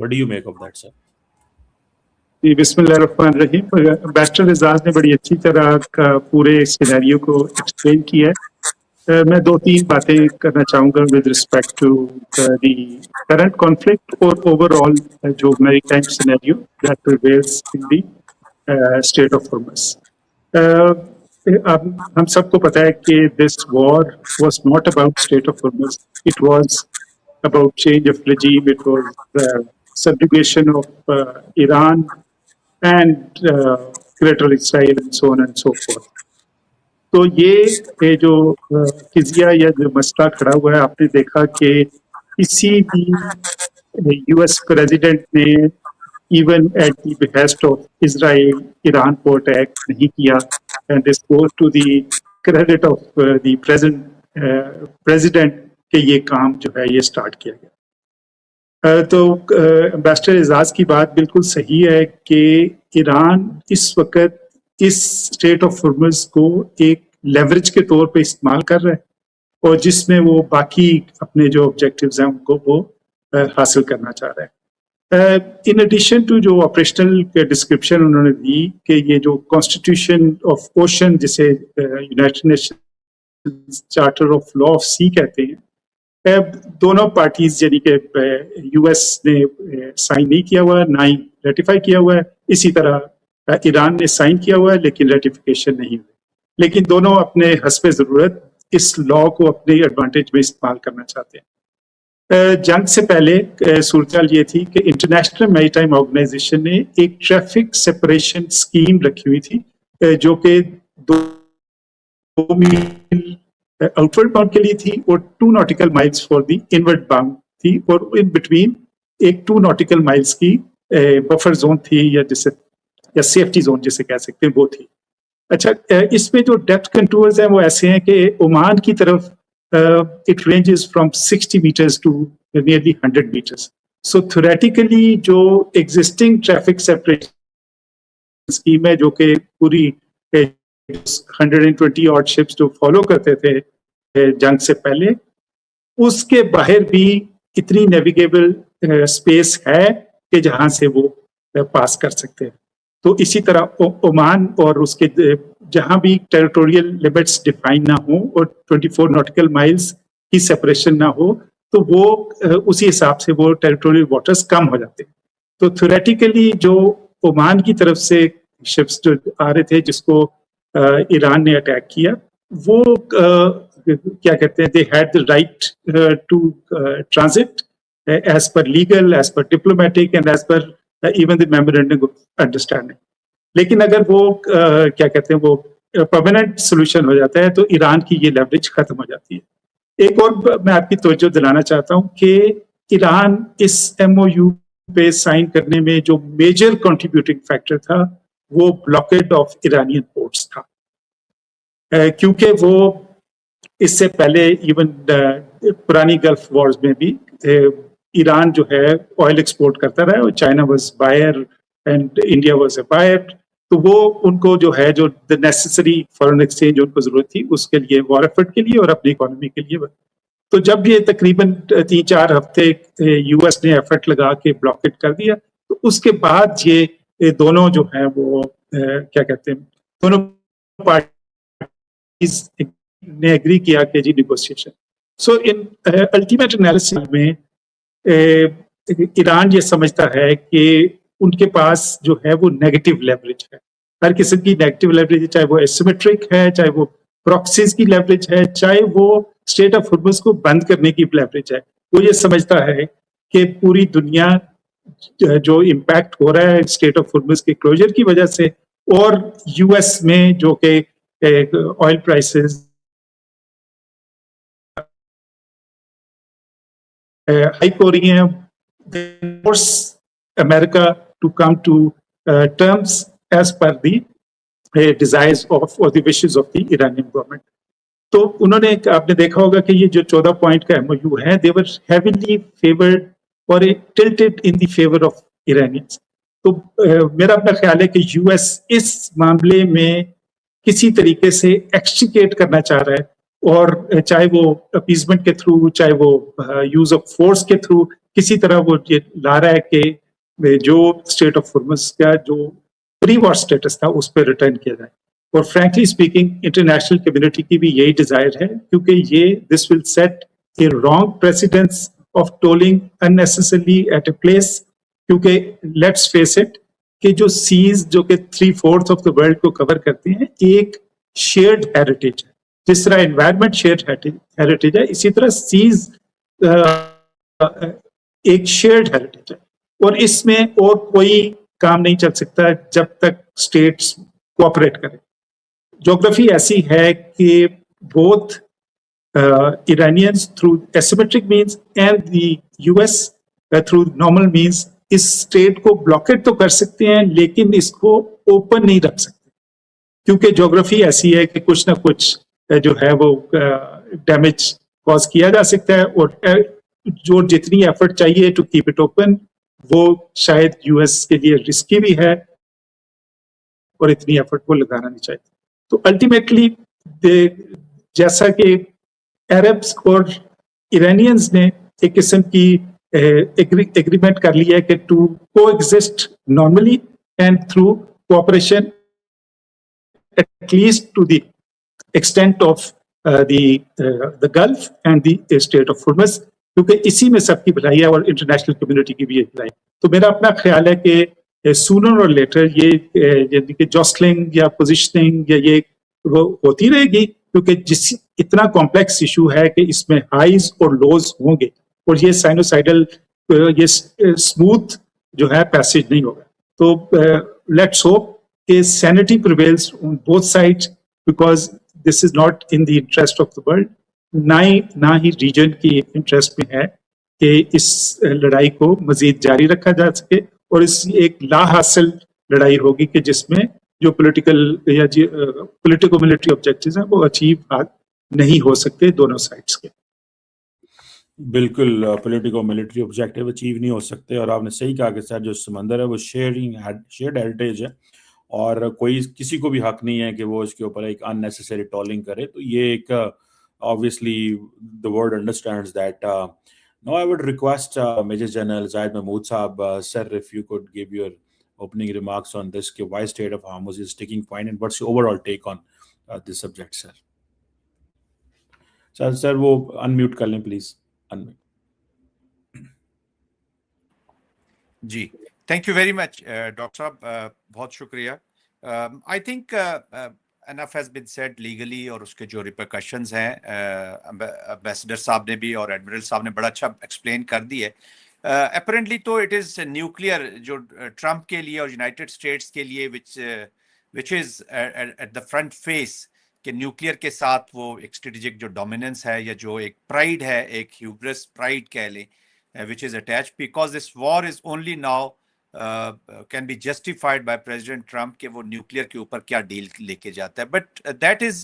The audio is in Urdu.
What do you make of that, sir? جی بسم اللہ الرحمن الرحیم. بیسٹر اعزاز نے بڑی اچھی طرح پورے سینیریو کو ایکسپلین کیا ہے. میں دو تین باتیں کرنا چاہوں گا with respect to the current conflict اور اوور آل جو maritime scenario that prevails in the state of Hormuz. ہم سب کو پتا ہے کہ this war was not about state of Hormuz, it was about change of regime, it was subjugation of Iran and Greater Israel and so on and so forth. تو یہ جو قضیہ یا جو مسئلہ کھڑا ہوا ہے, آپ نے دیکھا کہ کسی بھی یو ایس پریزیڈنٹ نے even at the behest of Israel Iran کو اٹیک نہیں کیا, and this goes to the credit of the president کہ یہ کام جو ہے یہ سٹارٹ کیا گیا. تو امبیسڈر اعزاز کی بات بالکل صحیح ہے کہ ایران اس وقت اس اسٹیٹ آف ہارمز کو ایک لیوریج کے طور پہ استعمال کر رہا ہے, اور جس میں وہ باقی اپنے جو آبجیکٹیوز ہیں ان کو وہ حاصل کرنا چاہ رہا ہے. ان ایڈیشن ٹو جو آپریشنل ڈسکرپشن انہوں نے دی کہ یہ جو کانسٹیٹیوشن آف اوشن جسے United Nation charter of law of sea کہتے ہیں, دونوں پارٹیز یعنی کہ یو ایس نے سائن نہیں کیا ہوا, نہ ہی ریٹیفائی کیا ہوا ہے, اسی طرح ایران نے سائن کیا ہوا ہے لیکن ریٹیفیکیشن نہیں ہوئی, لیکن دونوں اپنے حسب ضرورت اس لا کو اپنے ایڈوانٹیج میں استعمال کرنا چاہتے ہیں. جنگ سے پہلے صورتحال یہ تھی کہ انٹرنیشنل میری ٹائم آرگنائزیشن نے ایک ٹریفک سپریشن اسکیم رکھی ہوئی تھی جو کہ 2 میل آؤٹورڈ باؤنڈ کے لیے تھی اور 2 nautical miles for the inward bound تھی, اور ان بٹوین ایک 2 ناٹیکل مائلز کی بفر زون تھی یا جسے یا سیفٹی زون جسے کہہ سکتے ہیں وہ تھی. اچھا, اس میں جو ڈیپتھ کنٹورز ہیں وہ ایسے ہیں کہ عمان کی طرف it ranges from 60 meters to nearly 100 meters. So theoretically جو ایگزسٹنگ ٹریفک سیپریشن اسکیم ہے جو کہ پوری 120 آٹ شپس جو فالو کرتے تھے جنگ سے پہلے, اس کے باہر بھی اتنی نیویگیبل اسپیس ہے کہ جہاں سے وہ پاس کر سکتے ہیں. تو اسی طرح عمان اور اس کے جہاں بھی ٹیریٹوریل لمٹس ڈیفائن نہ ہوں اور 24 ناٹیکل مائلز کی سپریشن نہ ہو تو وہ اسی حساب سے وہ ٹیریٹوریل واٹرز کم ہو جاتے ہیں. تو تھیوریٹیکلی جو عمان کی طرف سے شپس جو آ رہے تھے جس کو ایران نے اٹیک کیا, وہ کیا کہتے ہیں, they had the right to transit as per legal, as per diplomatic and as per even the memorandum of understanding. لیکن اگر وہ کیا کہتے ہیں وہ پرماننٹ سولوشن ہو جاتا ہے تو ایران کی یہ لیوریج ختم ہو جاتی ہے. ایک اور میں آپ کی توجہ دلانا چاہتا ہوں کہ ایران اس ایم او یو پہ سائن کرنے میں جو میجر کنٹریبیوٹنگ فیکٹر تھا وہ بلاکیڈ آف ایرانین پورٹس تھا, کیونکہ وہ اس سے پہلے ایون پرانی گلف وارز میں بھی ایران جو ہے آئل ایکسپورٹ کرتا رہا اور China was buyer and India was a buyer. تو وہ ان کو جو ہے جو نیسسری فارن ایکسچینج ان کو ضرورت تھی اس کے لیے وار ایفرٹ کے لیے اور اپنی اکانومی کے لیے. تو جب یہ تقریباً 3-4 ہفتے یو ایس نے ایفرٹ لگا کے بلاکیڈ کر دیا تو اس کے بعد یہ دونوں جو ہیں وہ کیا کہتے ہیں دونوں پارٹیز نے ایگری کیا کہ جی نیگوسیشن. سو ان الٹیمیٹ انالیسس میں ایران یہ سمجھتا ہے کہ ان کے پاس جو ہے وہ نیگیٹو لیوریج ہے, ہر قسم کی نیگیٹو لیوریج, چاہے وہ ایسیمیٹرک ہے, چاہے وہ پراکسیز کی لیوریج ہے, چاہے وہ اسٹیٹ آف ہارمز کو بند کرنے کی لیوریج ہے. وہ یہ سمجھتا ہے کہ پوری دنیا جو امپیکٹ ہو رہا ہے اسٹیٹ آف ہارمز کے کلوجر کی وجہ سے اور یو ایس میں جو کہ آئل پرائسز ہائک ہو رہی ہیں, force America to come to terms as per the desires of اور the wishes of the Iranian government. تو انہوں نے آپ نے دیکھا ہوگا کہ یہ جو 14 پوائنٹ کا ایم او یو ہے they were heavily favored اور tilted in the favor of Iranians. تو میرا اپنا خیال ہے کہ یو ایس اس معاملے میں کسی طریقے سے ایکسٹریکیٹ کرنا چاہ رہا ہے, اور چاہے وہ اپیزمنٹ کے تھرو, چاہے وہ یوز آف فورس کے تھرو, کسی طرح وہ یہ لا رہا ہے کہ جو اسٹیٹ آف ہرمز کا جو پری وار اسٹیٹس تھا اس پہ ریٹرن کیا جائے. اور فرینکلی اسپیکنگ انٹرنیشنل کمیونٹی کی بھی یہی ڈیزائر ہے, کیونکہ یہ this will set a wrong precedence of tolling unnecessarily at a place. کیونکہ لیٹس فیس اٹ کہ جو سیز جو کہ 3/4 آف دا ورلڈ کو کور کرتے ہیں ایک شیئرڈ ہیریٹیج ہے. جس طرح انوائرمنٹ شیئرڈ ہیریٹیج ہے, اسی طرح سیز ایک شیئرڈ ہیریٹیج ہے. اور اس میں اور کوئی کام نہیں چل سکتا جب تک اسٹیٹس کوآپریٹ کریں. جغرافی ایسی ہے کہ both Iranians through asymmetric means and the U S through normal means اس اسٹیٹ کو بلاکیٹ تو کر سکتے ہیں لیکن اس کو اوپن نہیں رکھ سکتے, کیونکہ جغرافی ایسی ہے کہ کچھ نہ کچھ جو ہے وہ ڈیمیج کاز کیا جا سکتا ہے. اور جو جتنی ایفرٹ چاہیے ٹو کیپ اٹ اوپن وہ شاید یو ایس کے لیے رسکی بھی ہے اور اتنی ایفرٹ وہ لگانا نہیں چاہیے. تو الٹیمیٹلی جیسا کہ عربس اور ایرانیئنز نے ایک قسم کی ایگریمنٹ کر لیا ہے کہ to coexist normally and through cooperation at least to the extent of the Gulf and the state of Hormuz, کیونکہ اسی میں سب کی بھلائی ہے اور انٹرنیشنل کمیونٹی کی بھی ایک بھلائی. تو میرا اپنا خیال ہے کہ سونر اور لیٹر یہ جوسلنگ یا پوزیشننگ یا یہ وہ ہوتی رہے گی, کیونکہ جس اتنا کمپلیکس ایشو ہے کہ اس میں ہائیز اور لوز ہوں گے اور یہ سائنوسائڈل یہ اسموتھ جو ہے پیسج نہیں ہوگا. تو لیٹس ہوپ کہ centi prevails on both side, because this is not in the interest of the world, نہ ہی ریجن کی انٹرسٹ میں ہے کہ اس لڑائی کو مزید جاری رکھا جا سکے. اور اس ایک لا حاصل لڑائی ہوگی کہ جس میں جو پولیٹیکل یا پولیٹیکو ملٹری آبجیکٹیوز ہیں وہ اچیو نہیں ہو سکتے دونوں سائڈس کے. بالکل پولیٹیکو ملٹری آبجیکٹیو اچیو نہیں ہو سکتے. اور آپ نے صحیح کہا کہ سر جو سمندر ہے وہ شیئرڈ ہیریٹیج ہے اور کوئی کسی کو بھی حق نہیں ہے کہ وہ اس کے اوپر ایک ان نیسیسری ٹولنگ کرے. تو یہ ایک obviously the world understands that. Now I would request Major General Zahid Mahmood Saab, sir, if you could give your opening remarks on this, why Strait of Hormuz is sticking point and what's your overall take on this subject, sir. Sir, وہ unmute کر لیں please. جی thank you very much doctor صاحب, بہت شکریہ. I think enough has been said legally اور اس کے جو ریپرکشنز ہیں امبیسڈر صاحب نے بھی اور ایڈمرل صاحب نے بڑا اچھا ایکسپلین کر دی ہے. اپیرنٹلی تو اٹ از نیوکلیئر جو ٹرمپ کے لیے اور یونائٹیڈ اسٹیٹس کے لیے وچ از ایٹ دا فرنٹ فیس کہ نیوکلیئر کے ساتھ وہ ایک اسٹریٹجک جو ڈومیننس ہے یا جو ایک پرائڈ ہے, ایک ہیوبرس پرائڈ کہہ لیں, which is attached because this war is only now can be justified by President Trump کہ وہ نیوکلیئر کے اوپر کیا ڈیل لے کے جاتا ہے. But that is